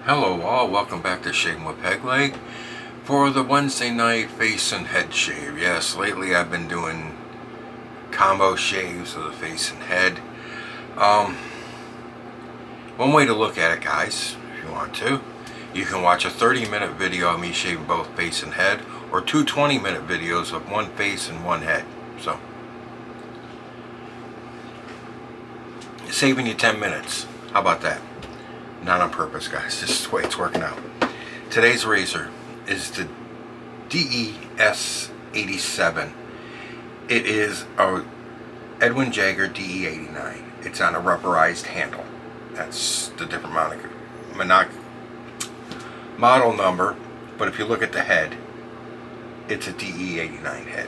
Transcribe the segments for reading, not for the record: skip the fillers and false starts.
Hello all, welcome back to Shaving with Peg Leg for the Wednesday night face and head shave. Yes, lately I've been doing combo shaves of the face and head. One way to look at it, guys, if you want to, you can watch a 30-minute video of me shaving both face and head, or two 20-minute videos of one face and one head. So, saving you 10 minutes. How about that? Not on purpose, guys. This is the way it's working out. Today's razor is the DES87. It is a Edwin Jagger DE89. It's on a rubberized handle. That's the different model number. But if you look at the head, it's a DE89 head.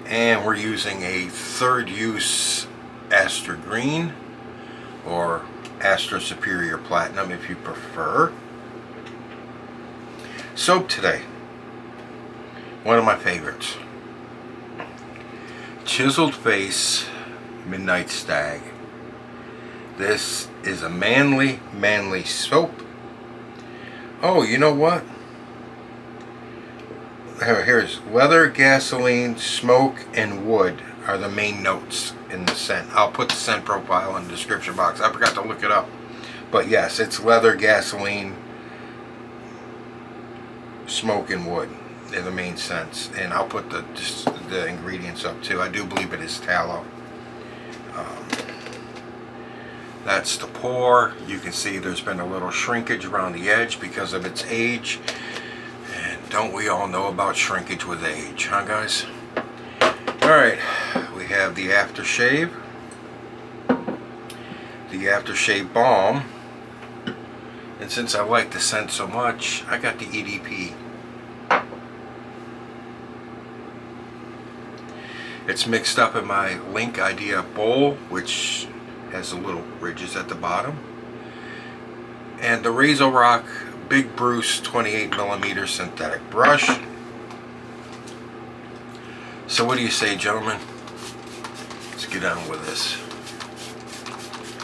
And we're using a third use Astra Green, or Astra Superior Platinum if you prefer. Soap today, one of my favorites, Chiseled Face Midnight Stag. This is a manly soap. Oh, you know what? Here's leather, gasoline, smoke, and wood are the main notes in the scent. I'll put the scent profile in the description box. I forgot to look it up. But yes, it's leather, gasoline, smoke, and wood. They're the main scents. And I'll put the ingredients up too. I do believe it is tallow. That's the pour. You can see there's been a little shrinkage around the edge because of its age. And don't we all know about shrinkage with age, huh guys? Alright, we have the aftershave. The aftershave balm. And since I like the scent so much, I got the EDP. It's mixed up in my Linkidea bowl, which has the little ridges at the bottom. And the Razorock Big Bruce 28mm synthetic brush. So what do you say, gentlemen? Let's get on with this.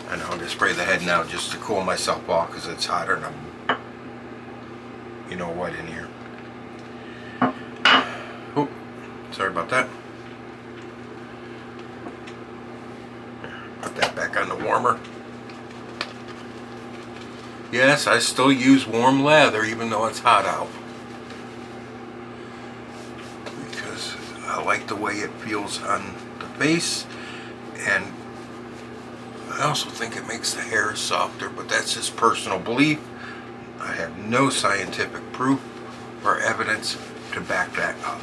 I know I'm going to spray the head now just to cool myself off because it's hotter and I'm, you know what, in here. Oh, sorry about that. Put that back on the warmer. Yes, I still use warm lather even though it's hot out. Because I like the way it feels on the face, and I also think it makes the hair softer, but that's just personal belief. I have no scientific proof or evidence to back that up.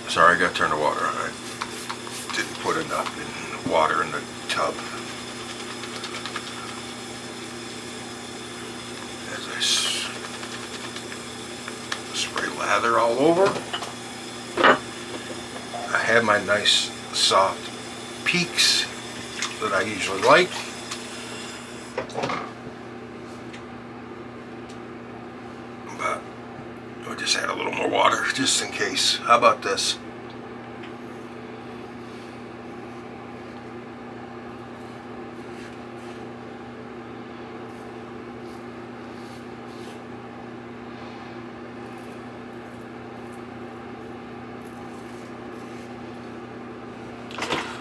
Sorry, I got to turn the water on. I didn't put enough in water in the tub. As I spray lather all over, I have my nice soft peaks that I usually like. But I'll just add a little more water just in case. How about this?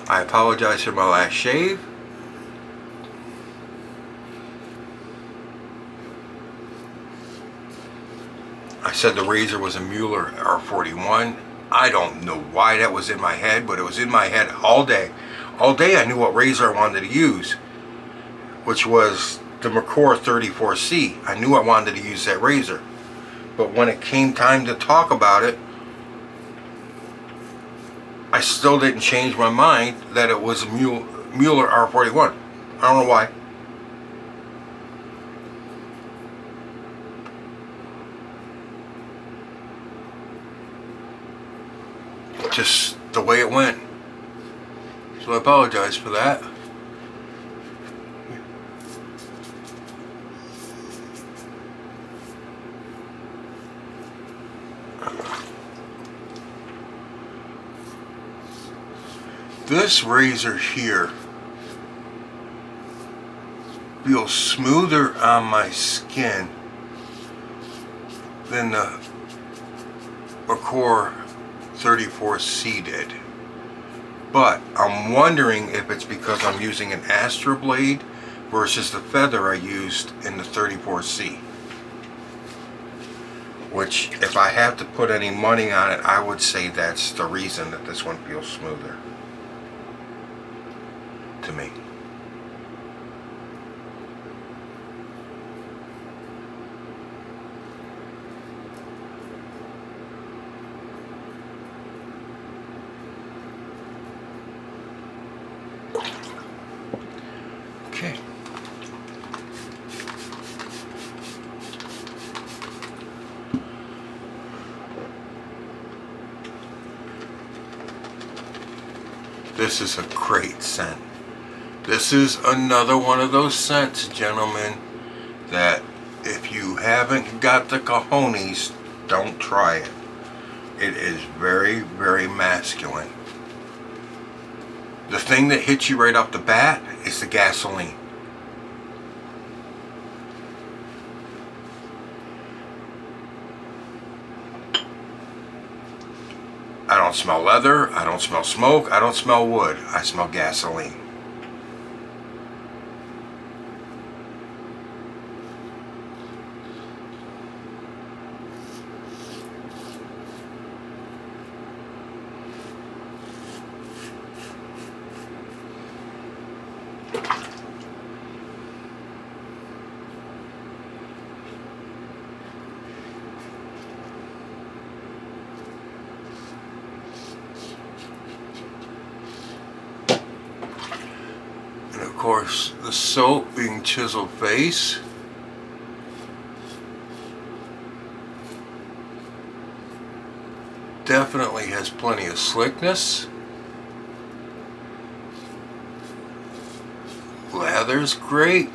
I apologize for my last shave. I said the razor was a Mueller R41. I don't know why that was in my head, but it was in my head all day. All day I knew what razor I wanted to use, which was the McCore 34C. I knew I wanted to use that razor. But when it came time to talk about it, I still didn't change my mind that it was a Mueller R41. I don't know why. Just the way it went. So I apologize for that. This razor here feels smoother on my skin than the Acor 34C did. But I'm wondering if it's because I'm using an Astra blade versus the feather I used in the 34C. Which, if I have to put any money on it, I would say that's the reason that this one feels smoother to me. Okay. This is a great scent. This is another one of those scents, gentlemen, that if you haven't got the cojones, don't try it. It is very, very masculine. The thing that hits you right off the bat is the gasoline. I don't smell leather, I don't smell smoke, I don't smell wood, I smell gasoline. Of course, the soap being Chiseled Face. Definitely has plenty of slickness. Lather's great.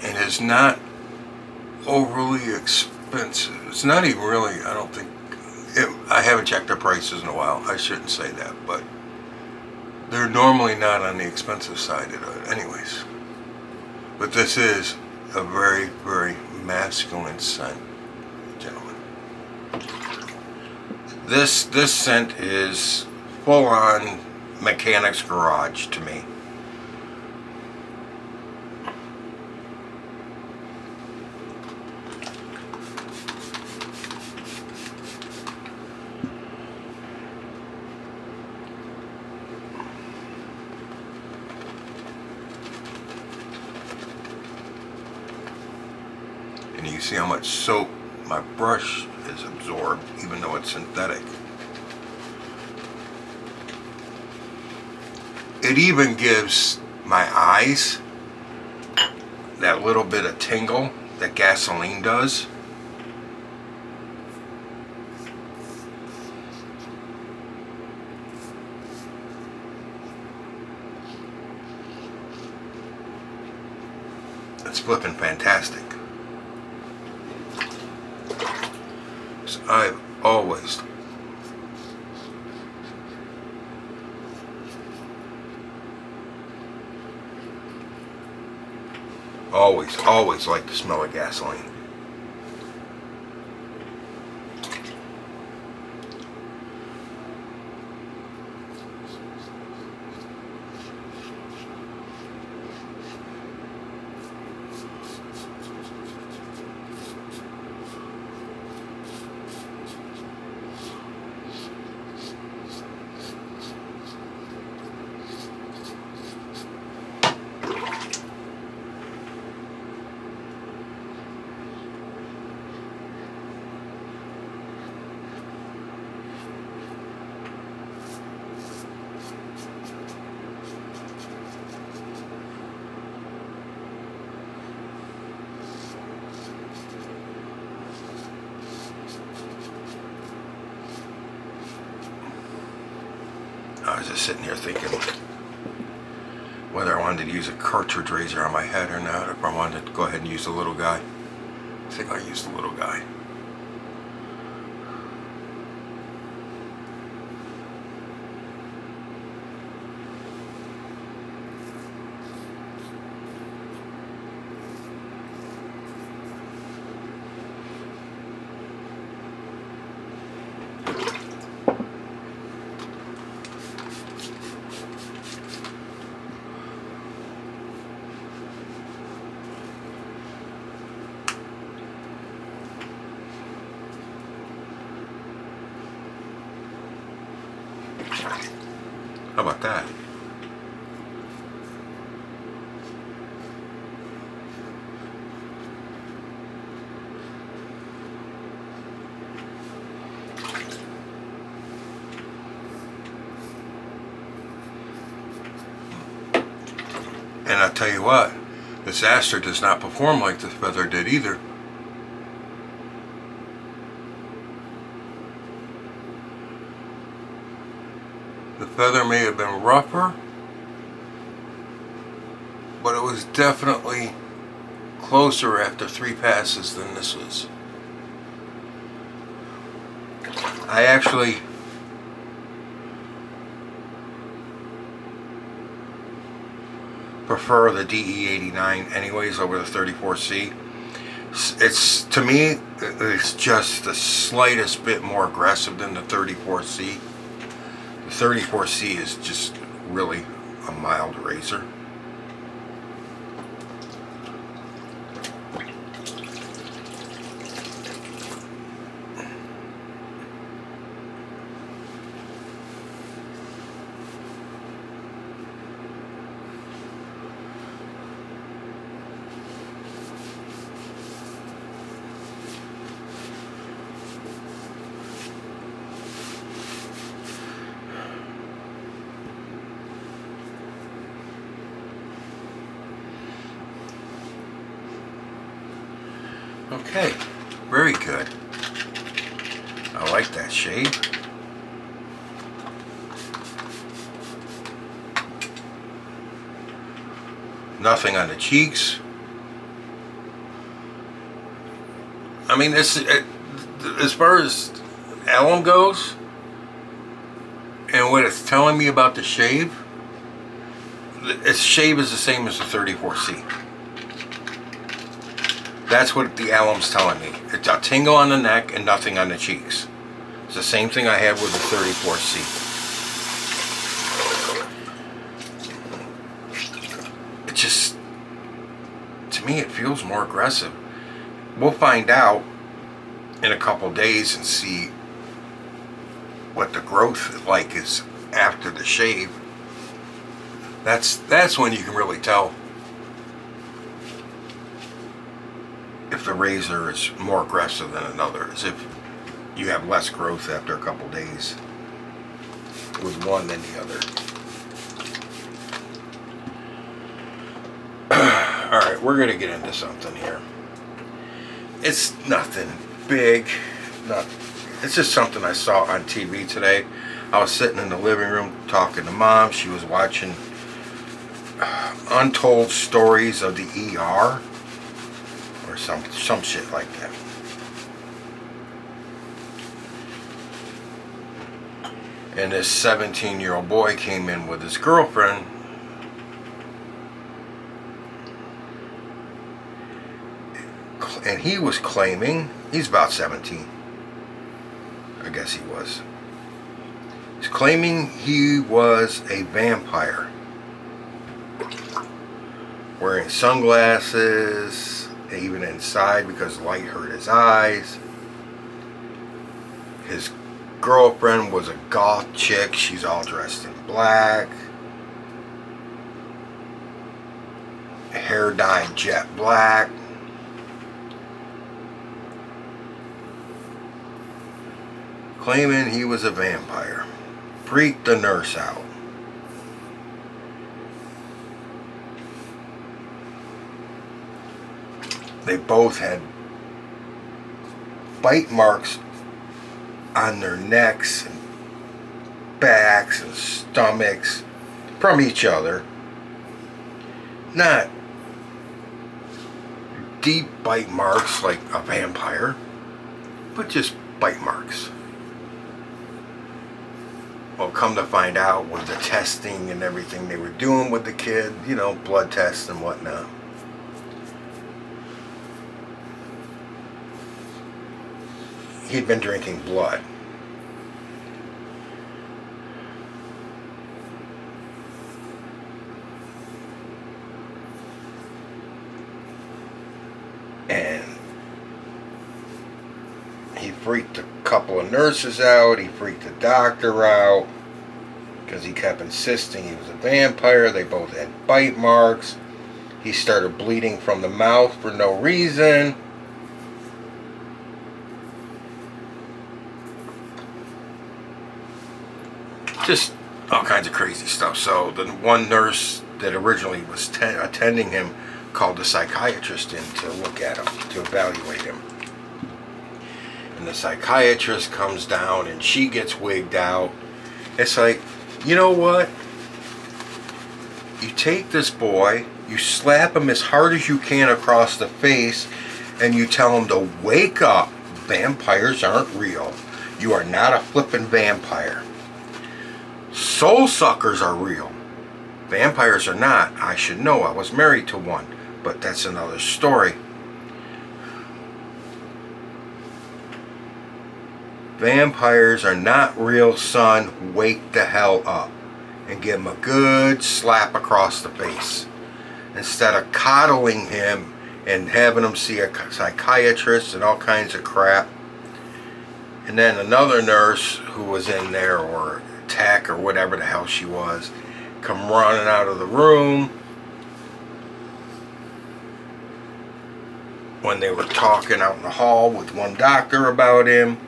And is not overly expensive. It's not even really, I don't think, I haven't checked their prices in a while. I shouldn't say that, but they're normally not on the expensive side anyways. But this is a very, very masculine scent, gentlemen. This scent is full on mechanic's garage to me. And you can see how much soap my brush is absorbed, even though it's synthetic. It even gives my eyes that little bit of tingle that gasoline does. It's flipping fantastic. So I've always like the smell of gasoline. I was just sitting here thinking whether I wanted to use a cartridge razor on my head or not, or if I wanted to go ahead and use the little guy. I think I'll use the little guy. that? And I'll tell you what, this Astra does not perform like the feather did either. The feather may have been rougher, but it was definitely closer after 3 passes than this was. I actually prefer the DE89 anyways over the 34C. It's, to me, it's just the slightest bit more aggressive than the 34C. The 34C is just really a mild razor. Okay, very good. I like that shade. Nothing on the cheeks. I mean, this as far as alum goes, and what it's telling me about the shave, its shave is the same as the 34C. That's what the alum's telling me. It's a tingle on the neck and nothing on the cheeks. It's the same thing I had with the 34C. It just, to me, it feels more aggressive. We'll find out in a couple days and see what the growth like is after the shave. That's when you can really tell if the razor is more aggressive than another, as if you have less growth after a couple days with one than the other. Alright, we're going to get into something here. It's nothing big. It's just something I saw on TV today. I was sitting in the living room talking to Mom. She was watching Untold Stories of the ER. Or some shit like that. And this 17-year-old boy came in with his girlfriend. And he was claiming, he's about 17. I guess he was. He's claiming he was a vampire. Wearing sunglasses, even inside because light hurt his eyes. His girlfriend was a goth chick. She's all dressed in black. Hair dyed jet black. Claiming he was a vampire. Freaked the nurse out. They both had bite marks on their necks and backs and stomachs from each other. Not deep bite marks like a vampire, but just bite marks. Well, come to find out with the testing and everything they were doing with the kid, you know, blood tests and whatnot. He'd been drinking blood. And he freaked a couple of nurses out. He freaked the doctor out. because he kept insisting he was a vampire. They both had bite marks. He started bleeding from the mouth for no reason. Just all kinds of crazy stuff. So the one nurse that originally was attending him called the psychiatrist in to look at him, to evaluate him. And the psychiatrist comes down and she gets wigged out. It's like, you know what? You take this boy, you slap him as hard as you can across the face, and you tell him to wake up. Vampires aren't real. You are not a flippin' vampire. Soul suckers are real. Vampires are not. I should know. I was married to one. But that's another story. Vampires are not real, son. Wake the hell up. And give him a good slap across the face. Instead of coddling him and having him see a psychiatrist and all kinds of crap. And then another nurse who was in there, or tech or whatever the hell she was, come running out of the room when they were talking out in the hall with one doctor about him.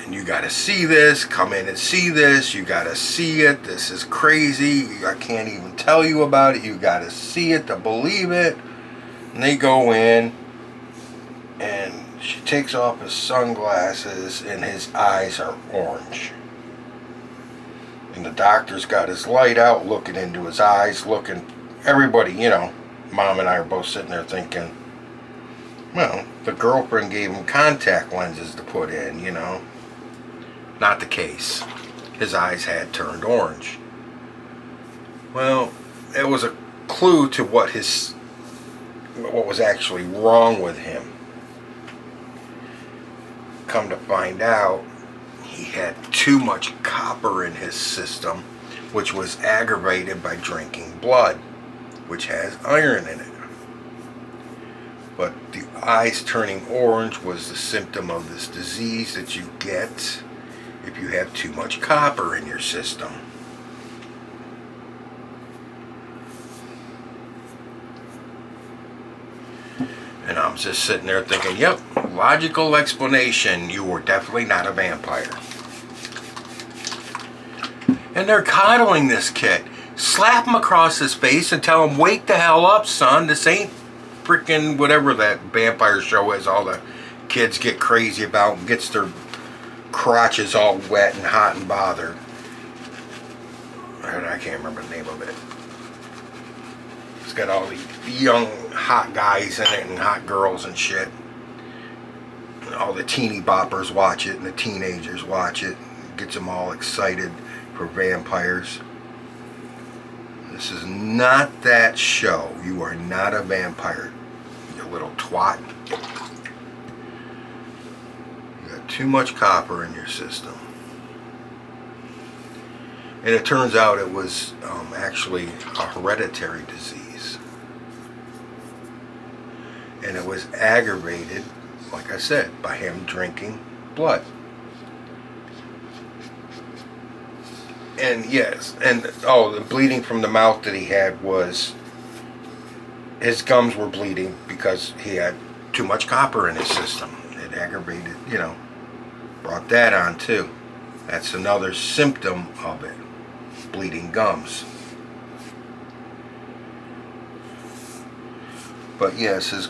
And you gotta see this, come in and see this, you gotta see it, this is crazy, I can't even tell you about it, you gotta see it to believe it. And they go in and she takes off his sunglasses and his eyes are orange. And the doctor's got his light out, looking into his eyes, looking, everybody, you know, Mom and I are both sitting there thinking, well, the girlfriend gave him contact lenses to put in, you know. Not the case. His eyes had turned orange. Well, it was a clue to what was actually wrong with him. Come to find out, he had too much copper in his system, which was aggravated by drinking blood, which has iron in it. But the eyes turning orange was the symptom of this disease that you get if you have too much copper in your system. And I'm just sitting there thinking, yep, logical explanation, you were definitely not a vampire. And they're coddling this kid. Slap him across his face and tell him, wake the hell up, son. This ain't freaking whatever that vampire show is all the kids get crazy about and gets their crotches all wet and hot and bothered. I can't remember the name of it. It's got all these young hot guys in it and hot girls and shit. All the teeny boppers watch it and the teenagers watch it. It gets them all excited for vampires. This is not that show. You are not a vampire, you little twat. Too much copper in your system. And it turns out it was actually a hereditary disease. And it was aggravated, like I said, by him drinking blood. And yes, and the bleeding from the mouth that he had was, his gums were bleeding because he had too much copper in his system. It aggravated, you know, brought that on too. That's another symptom of it, bleeding gums. But yes, his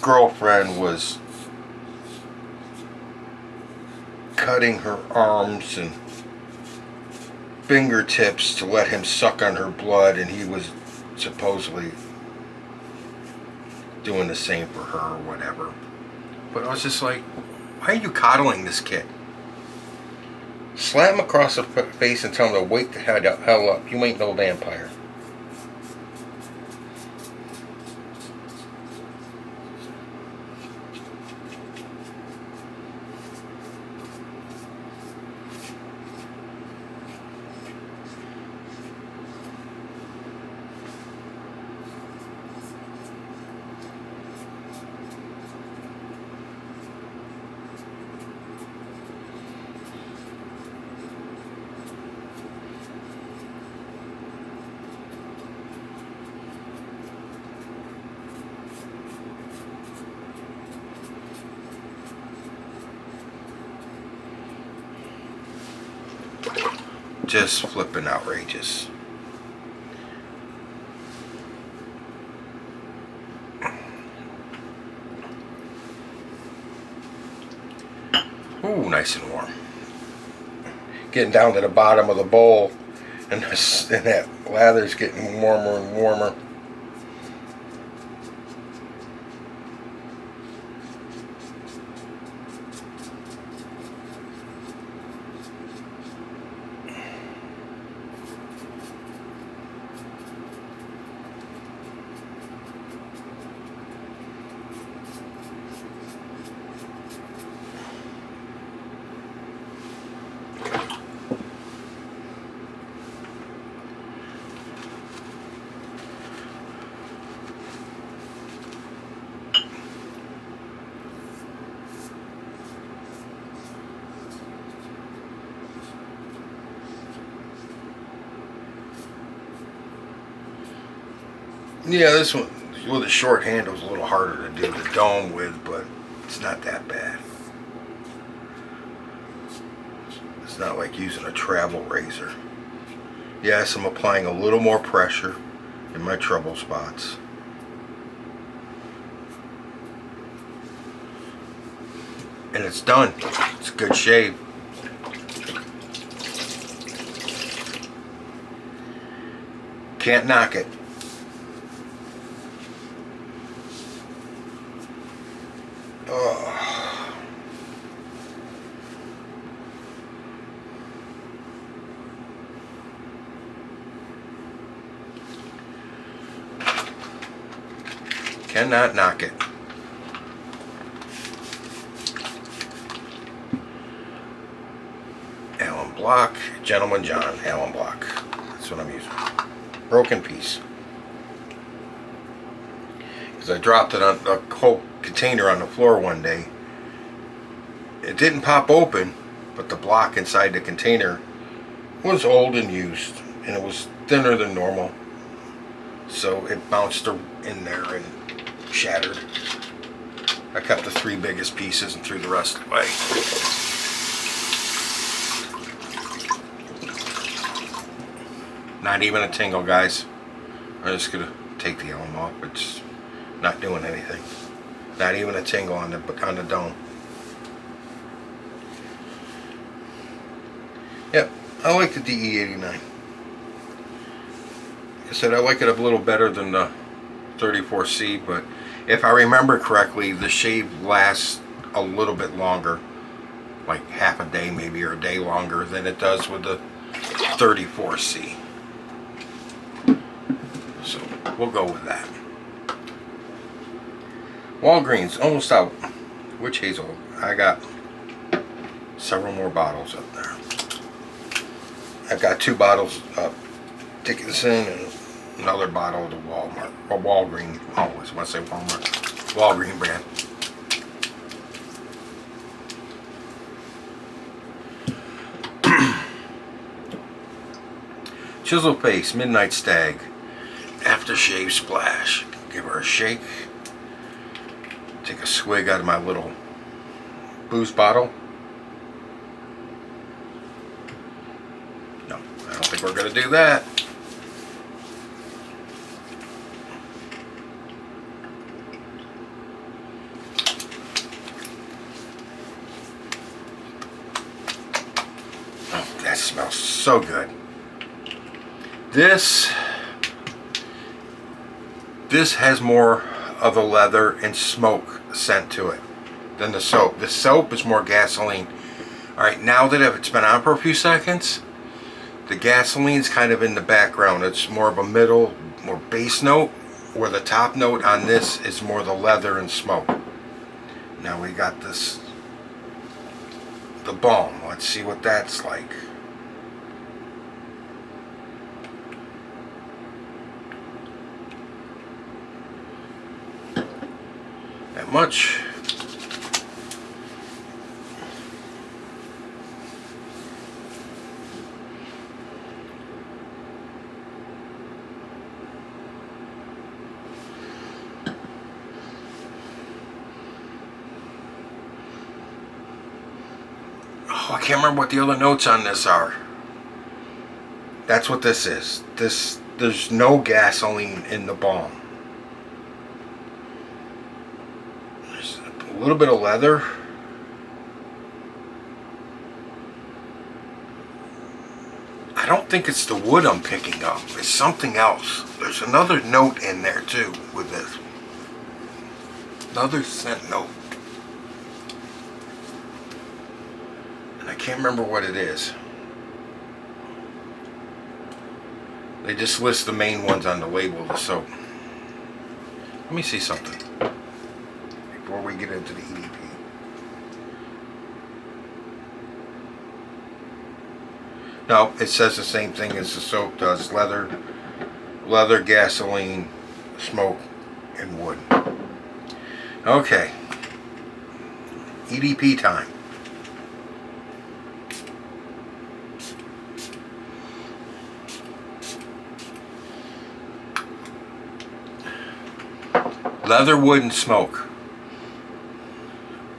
girlfriend was cutting her arms and fingertips to let him suck on her blood, and he was supposedly doing the same for her or whatever. But I was just like, why are you coddling this kid? Slap him across the face and tell him to wake the hell up. You ain't no vampire. just flipping outrageous. Ooh, nice and warm. Getting down to the bottom of the bowl, and that lather's getting warmer and warmer. Yeah, this one with a short handle is a little harder to do the dome with, but it's not that bad. It's not like using a travel razor. Yes, I'm applying a little more pressure in my trouble spots. And it's done. It's a good shave. Can't knock it. Cannot knock it. Alum block, Gentleman John, alum block. That's what I'm using. Broken piece. Because I dropped it on a whole container on the floor one day. It didn't pop open, but the block inside the container was old and used, and it was thinner than normal. So it bounced in there and shattered. I cut the 3 biggest pieces and threw the rest away. Not even a tingle, guys. I'm just gonna take the alum off. It's not doing anything. Not even a tingle on the dome. Yep, I like the DE89. Like I said, I like it a little better than the 34C, but if I remember correctly, the shave lasts a little bit longer, like half a day maybe, or a day longer than it does with the 34C. So we'll go with that. Walgreens, almost out. Witch Hazel. I got several more bottles up there. I've got 2 bottles of Dickinson and another bottle of the Walmart, or Walgreens. I always want to say Walmart. Walgreens brand. Chiseled Face Midnight Stag Aftershave Splash. Give her a shake. Take a swig out of my little booze bottle. No, I don't think we're going to do that. Oh, that smells so good. This has more of a leather and smoke scent to it than the soap. The soap is more gasoline. Alright, now that it's been on for a few seconds, the gasoline's kind of in the background. It's more of a middle, more bass note, where the top note on this is more the leather and smoke. Now we got this, the balm. Let's see what that's like. That much. Oh, I can't remember what the other notes on this are. That's what this is. There's no gasoline in the balm. There's a little bit of leather. I don't think it's the wood I'm picking up. It's something else. There's another note in there too with this. Another scent note. And I can't remember what it is. They just list the main ones on the label of the soap. Let me see something before we get into the EDP. No, it says the same thing as the soap does. Leather, gasoline, smoke, and wood. Okay. EDP time. Leather, wood, and smoke.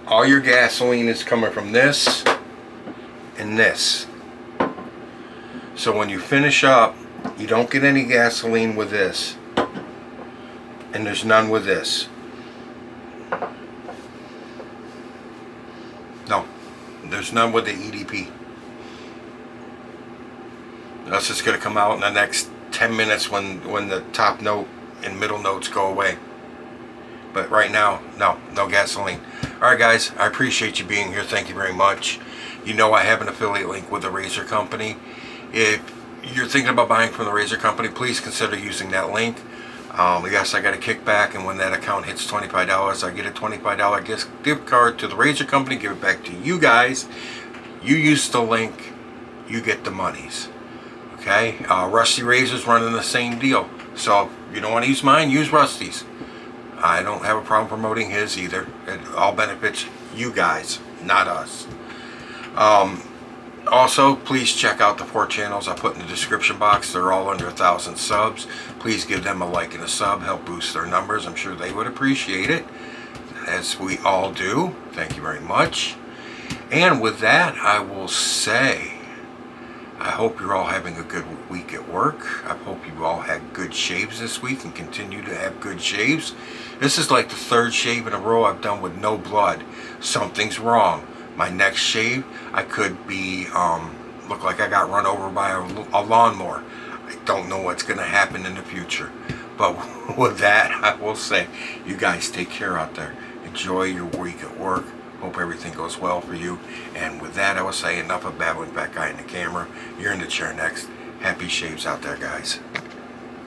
All your gasoline is coming from this and this. So when you finish up, you don't get any gasoline with this. And there's none with this. No, there's none with the EDP. That's just going to come out in the next 10 minutes when the top note and middle notes go away. But right now, no gasoline. Alright guys, I appreciate you being here. Thank you very much. You know I have an affiliate link with the Razor Company. If you're thinking about buying from the Razor Company, please consider using that link. Yes, I got a kickback, and when that account hits $25, I get a $25 gift card to the Razor Company, give it back to you guys. You use the link, you get the monies. Okay? Rusty Razor's running the same deal. So if you don't want to use mine, use Rusty's. I don't have a problem promoting his either. It all benefits you guys, not us. Also, please check out the 4 channels I put in the description box. They're all under 1,000 subs. Please give them a like and a sub. Help boost their numbers. I'm sure they would appreciate it, as we all do. Thank you very much. And with that, I will say, I hope you're all having a good week at work. I hope you all had good shaves this week and continue to have good shaves. This is like the 3rd shave in a row I've done with no blood. Something's wrong. My next shave, I could be, look like I got run over by a lawnmower. I don't know what's going to happen in the future. But with that, I will say, you guys take care out there. Enjoy your week at work. Hope everything goes well for you. And with that, I will say, enough of babbling, fat guy in the camera. You're in the chair next. Happy shaves out there, guys.